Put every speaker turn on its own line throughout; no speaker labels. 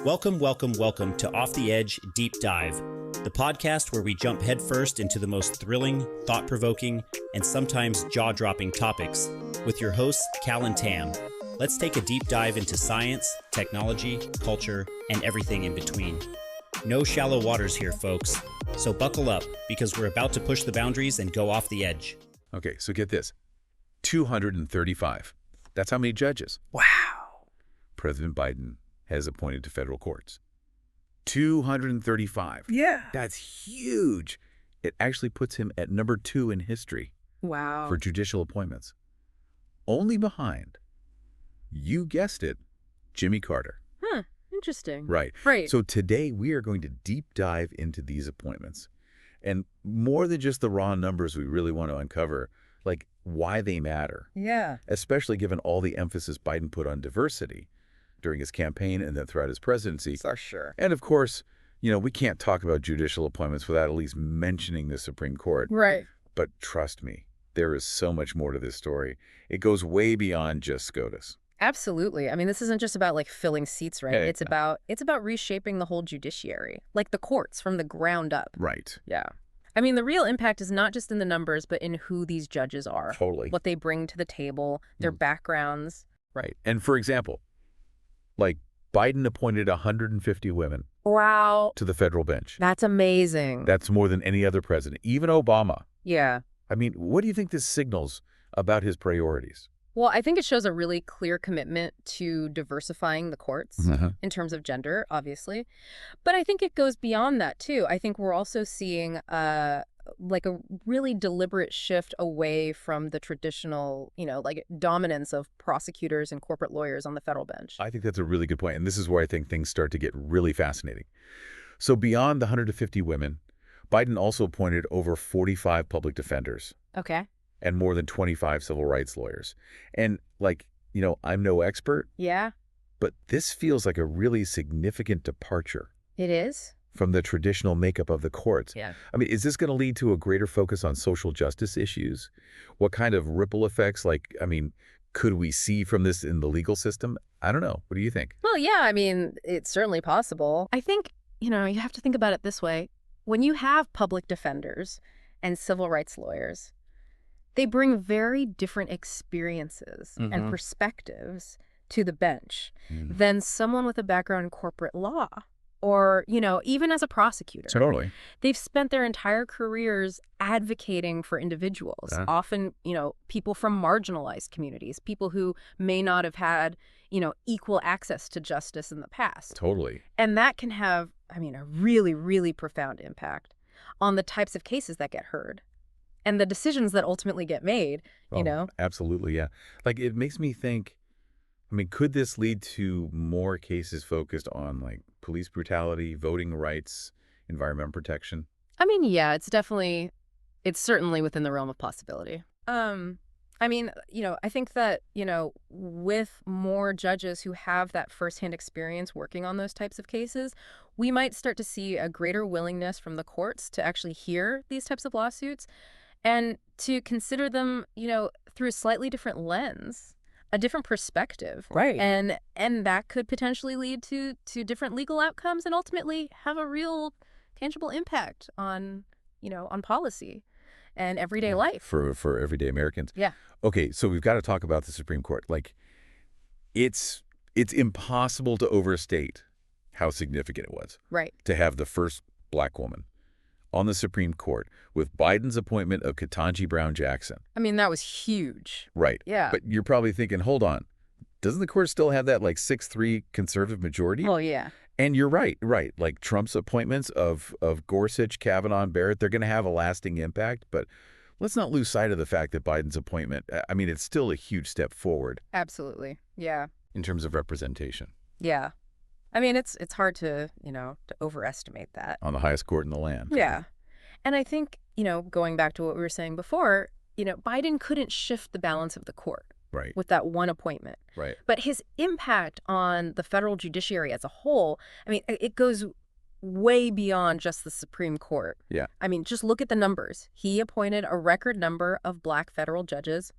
Welcome, welcome, welcome to Off the Edge Deep Dive, the podcast where we jump headfirst into the most thrilling, thought-provoking, and sometimes jaw-dropping topics with your hosts, Cal and Tam. Let's take a deep dive into science, technology, culture, and everything in between. No shallow waters here, folks. So buckle up, because we're about to push the boundaries and go off the edge.
Okay, so get this. 235. That's how many judges
Wow.
President Biden has appointed to federal courts. 235.
Yeah.
That's huge. It actually puts him at number 2 in history
Wow.
for judicial appointments. Only behind, you guessed it, Jimmy Carter.
Interesting.
Right.
Right.
So today we are going to deep dive into these appointments. And more than just the raw numbers, we really want to uncover, like, why they matter.
Yeah.
Especially given all the emphasis Biden put on diversity during his campaign and then throughout his presidency.
For sure.
And of course, you know, we can't talk about judicial appointments without at least mentioning the Supreme Court.
Right.
But trust me, there is so much more to this story. It goes way beyond just SCOTUS.
Absolutely. I mean, this isn't just about like filling seats, right?
Yeah,
It's about reshaping the whole judiciary, like the courts from the ground up.
Right.
Yeah. I mean, the real impact is not just in the numbers, but in who these judges are.
Totally.
What they bring to the table, their backgrounds.
Right. And for example, like Biden appointed 150 women
Wow.
to the federal bench.
That's amazing.
That's more than any other president, even Obama.
Yeah.
I mean, what do you think this signals about his priorities?
Well, I think it shows a really clear commitment to diversifying the courts in terms of gender, obviously. But I think it goes beyond that, too. I think we're also seeing like a really deliberate shift away from the traditional, like dominance of prosecutors and corporate lawyers on the federal bench.
I think that's a really good point. And this is where I think things start to get really fascinating. So beyond the 150 women, Biden also appointed over 45 public defenders.
Okay.
And more than 25 civil rights lawyers. And like, I'm no expert.
Yeah.
But this feels like a really significant departure.
It is?
From the traditional makeup of the courts.
Yeah.
I mean, is this going to lead to a greater focus on social justice issues? What kind of ripple effects, could we see from this in the legal system? I don't know. What do you think?
Well, yeah, I mean, it's certainly possible. I think, you have to think about it this way. When you have public defenders and civil rights lawyers, they bring very different experiences and perspectives to the bench than someone with a background in corporate law or, even as a prosecutor.
Totally.
They've spent their entire careers advocating for individuals, often, people from marginalized communities, people who may not have had, equal access to justice in the past.
Totally.
And that can have, a really, really profound impact on the types of cases that get heard. And the decisions that ultimately get made,
Absolutely, yeah. It makes me think, could this lead to more cases focused on, police brutality, voting rights, environmental protection?
Yeah, it's certainly within the realm of possibility. I think that, with more judges who have that firsthand experience working on those types of cases, we might start to see a greater willingness from the courts to actually hear these types of lawsuits and to consider them, through a slightly different lens, a different perspective.
Right.
And that could potentially lead to different legal outcomes and ultimately have a real tangible impact on, on policy and everyday life.
For everyday Americans.
Yeah.
Okay, so we've got to talk about the Supreme Court. It's impossible to overstate how significant it was.
Right.
To have the first Black woman on the Supreme Court with Biden's appointment of Ketanji Brown Jackson.
That was huge.
Right.
Yeah.
But you're probably thinking, hold on, doesn't the court still have that 6-3 conservative majority?
Well, yeah.
And you're right. Trump's appointments of Gorsuch, Kavanaugh, and Barrett, they're going to have a lasting impact. But let's not lose sight of the fact that Biden's appointment, it's still a huge step forward.
Absolutely. Yeah.
In terms of representation.
Yeah. It's hard to overestimate that.
On the highest court in the land.
Yeah. And I think, going back to what we were saying before, Biden couldn't shift the balance of the court.
Right.
With that one appointment.
Right.
But his impact on the federal judiciary as a whole, it goes way beyond just the Supreme Court.
Yeah.
Just look at the numbers. He appointed a record number of Black federal judges,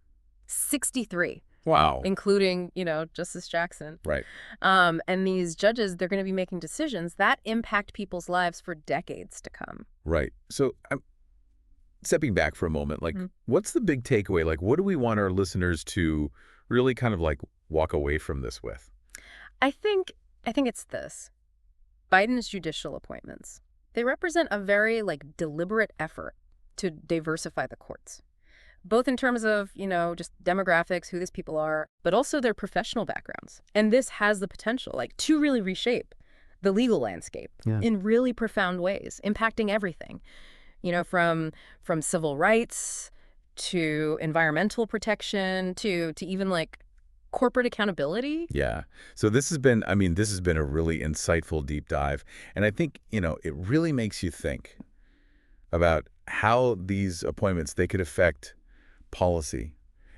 63.
Wow.
including, Justice Jackson.
Right.
And these judges, they're going to be making decisions that impact people's lives for decades to come.
Right. So I'm stepping back for a moment. Like, what's the big takeaway? Like, what do we want our listeners to really kind of like walk away from this with?
I think it's this. Biden's judicial appointments, they represent a very deliberate effort to diversify the courts, both in terms of, just demographics, who these people are, but also their professional backgrounds. And this has the potential to really reshape the legal landscape in really profound ways, impacting everything, from civil rights to environmental protection to even corporate accountability.
Yeah. So this has been a really insightful deep dive. And I think, it really makes you think about how these appointments, they could affect policy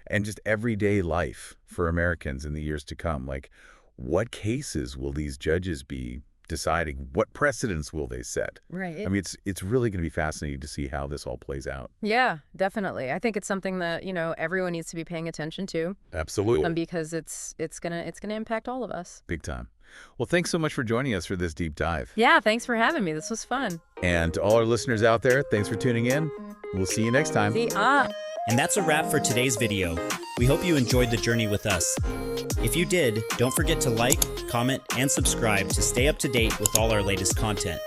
and just everyday life for Americans in the years to come. Like, what cases will these judges be deciding? What precedents will they set?
Right.
I mean, it's really going to be fascinating to see how this all plays out.
Yeah, definitely. I think it's something that, everyone needs to be paying attention to.
Absolutely.
Because it's gonna impact all of us.
Big time. Well, thanks so much for joining us for this deep dive.
Yeah, thanks for having me. This was fun.
And to all our listeners out there, thanks for tuning in. We'll see you next time.
And that's a wrap for today's video. We hope you enjoyed the journey with us. If you did, don't forget to like, comment, and subscribe to stay up to date with all our latest content.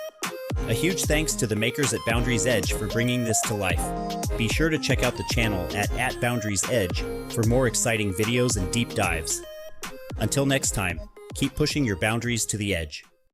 A huge thanks to the makers at Boundaries Edge for bringing this to life. Be sure to check out the channel at Boundaries Edge for more exciting videos and deep dives. Until next time, keep pushing your boundaries to the edge.